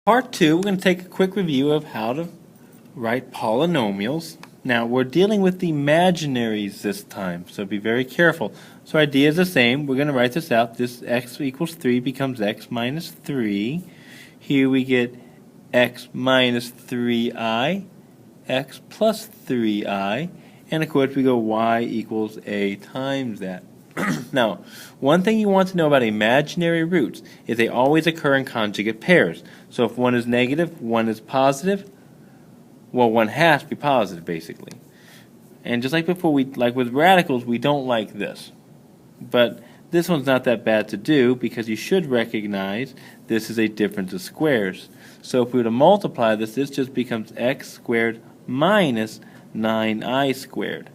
Part 2, we're going to take a quick review of how to write polynomials. Now, we're dealing with the imaginaries this time, so be very careful. So our idea is the same. We're going to write this out. This x equals 3 becomes x minus 3. Here we get x minus 3i, x plus 3i, and of course we go y equals a times that. Now, one thing you want to know about imaginary roots is they always occur in conjugate pairs. So if one is negative, one is positive, well, one has to be positive, basically. And just like before, like with radicals, we don't like this. But this one's not that bad to do because you should recognize this is a difference of squares. So if we were to multiply this, this just becomes x squared minus 9i squared.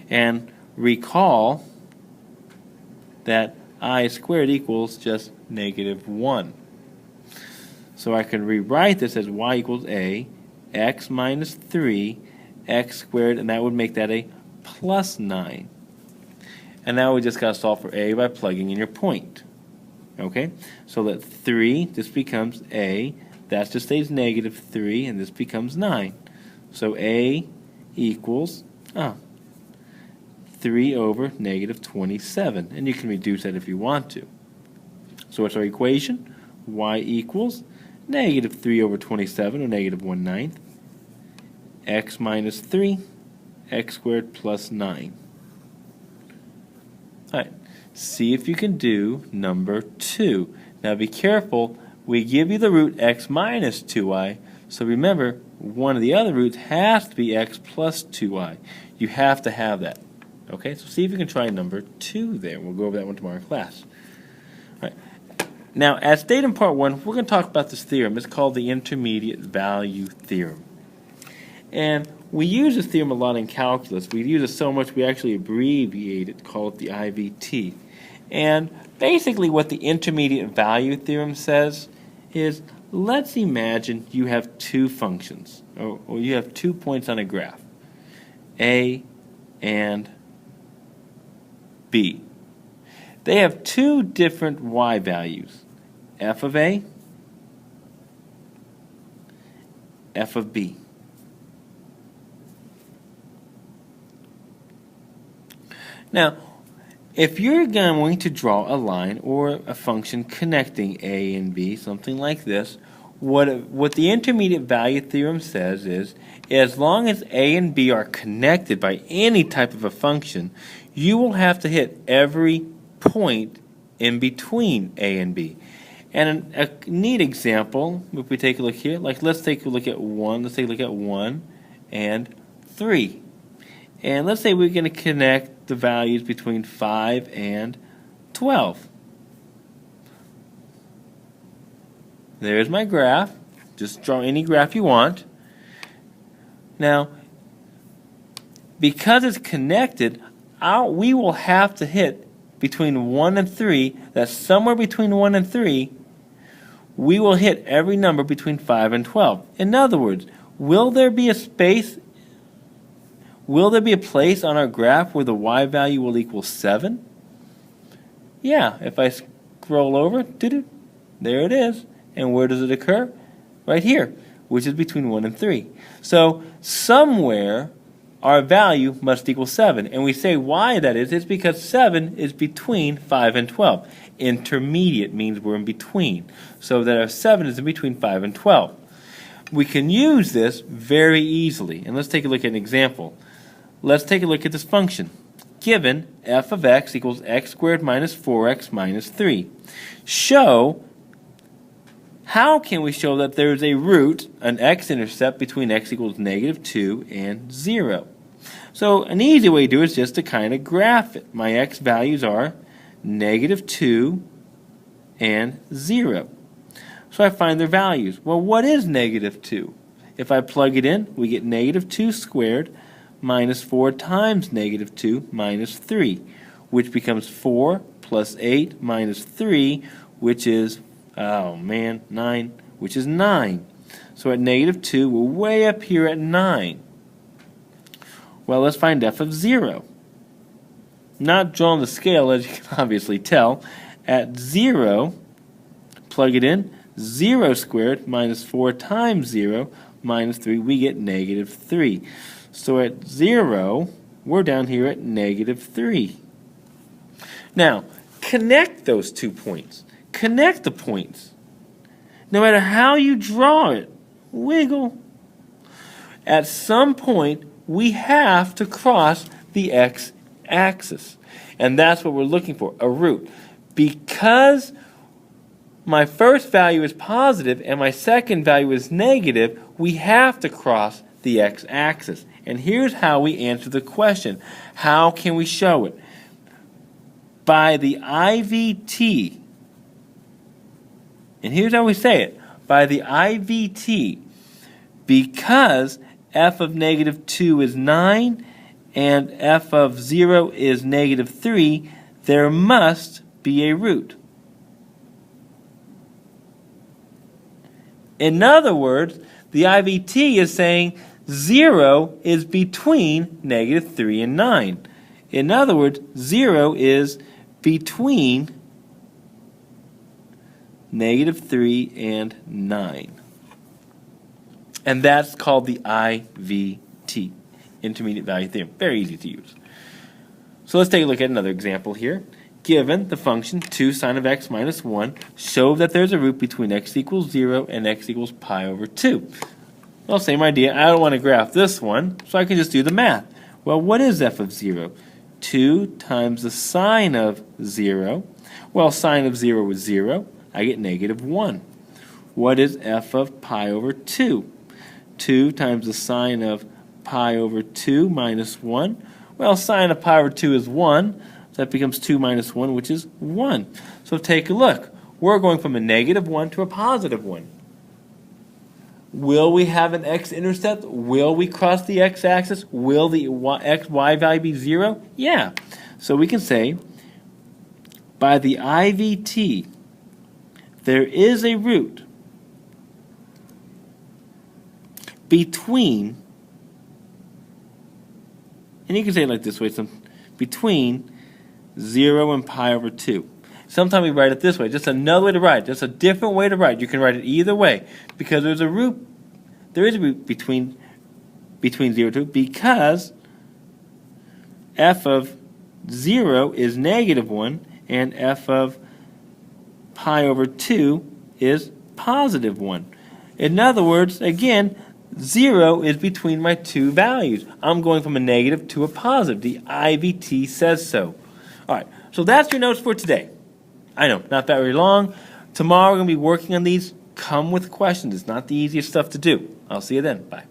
And recall that I squared equals just negative 1. So I can rewrite this as y equals a, x minus 3, x squared, and that would make that a plus 9. And now we just got to solve for a by plugging in your point. Okay? So that 3, this becomes a, that just stays negative 3, and this becomes 9. So a equals 3 over negative 27. And you can reduce that if you want to. So what's our equation? Y equals negative 3 over 27, or negative 1/9. X minus 3, x squared plus 9. Alright, see if you can do number 2. Now be careful, we give you the root x minus 2i, so remember, one of the other roots has to be x plus 2i. You have to have that. Okay, so see if you can try number 2 there. We'll go over that one tomorrow in class. All right. Now, as stated in part 1, we're going to talk about this theorem. It's called the intermediate value theorem. And we use this theorem a lot in calculus. We use it so much we actually abbreviate it, call it the IVT. And basically what the intermediate value theorem says is, let's imagine you have two functions, or you have 2 points on a graph, A and B. They have two different y values, f of A, f of B. Now, if you're going to draw a line or a function connecting A and B, something like this, what the intermediate value theorem says is, as long as A and B are connected by any type of a function, you will have to hit every point in between A and B. And a neat example, if we take a look here, like let's take a look at 1. Let's take a look at 1 and 3. And let's say we're going to connect the values between 5 and 12. There's my graph. Just draw any graph you want. Now, because it's connected, we will have to hit between 1 and 3, that's somewhere between 1 and 3, we will hit every number between 5 and 12. In other words, will there be a space, will there be a place on our graph where the y value will equal 7? Yeah, if I scroll over, there it is. And where does it occur? Right here, which is between 1 and 3. So somewhere our value must equal 7. And we say why that is. It's because 7 is between 5 and 12. Intermediate means we're in between. So that our 7 is in between 5 and 12. We can use this very easily. And let's take a look at an example. Let's take a look at this function. Given f of x equals x squared minus 4x minus 3. How can we show that there is a root, an x-intercept, between x equals negative 2 and 0? So an easy way to do it is just to kind of graph it. My x values are negative 2 and 0. So I find their values. Well, what is negative 2? If I plug it in, we get negative 2 squared minus 4 times negative 2 minus 3, which becomes 4 plus 8 minus 3, which is 9, which is 9. So at negative 2, we're way up here at 9. Well, let's find f of 0. Not drawn the scale, as you can obviously tell. At 0, plug it in, 0 squared minus 4 times 0 minus 3, we get negative 3. So at 0, we're down here at negative 3. Now, connect those 2 points. Connect the points. No matter how you draw it, wiggle. At some point, we have to cross the x-axis. And that's what we're looking for, a root. Because my first value is positive and my second value is negative, we have to cross the x-axis. And here's how we answer the question. How can we show it? By the IVT. And here's how we say it. By the IVT, because f of negative 2 is 9 and f of 0 is negative 3, there must be a root. In other words, the IVT is saying 0 is between negative 3 and 9. In other words, 0 is between negative 3 and 9. And that's called the IVT, Intermediate Value Theorem. Very easy to use. So let's take a look at another example here. Given the function 2 sine of x minus 1, show that there's a root between x equals 0 and x equals pi over 2. Well, same idea. I don't want to graph this one, so I can just do the math. Well, what is f of 0? 2 times the sine of 0. Well, sine of 0 is 0. I get negative 1. What is f of pi over 2? 2 times the sine of pi over 2 minus 1. Well, sine of pi over 2 is 1, so that becomes 2 minus 1, which is 1. So take a look. We're going from a negative 1 to a positive 1. Will we have an x-intercept? Will we cross the x-axis? Will the y value be 0? Yeah. So we can say, by the IVT, there is a root between, and you can say it like this way, between 0 and pi over 2. Sometimes we write it this way, just another way to write it, just a different way to write it. You can write it either way, because there's a root, there is a root between 0 and 2, because f of 0 is negative 1, and f of pi over 2 is positive 1. In other words, again, 0 is between my two values. I'm going from a negative to a positive. The IVT says so. All right, so that's your notes for today. I know, not that very long. Tomorrow we're going to be working on these. Come with questions. It's not the easiest stuff to do. I'll see you then. Bye.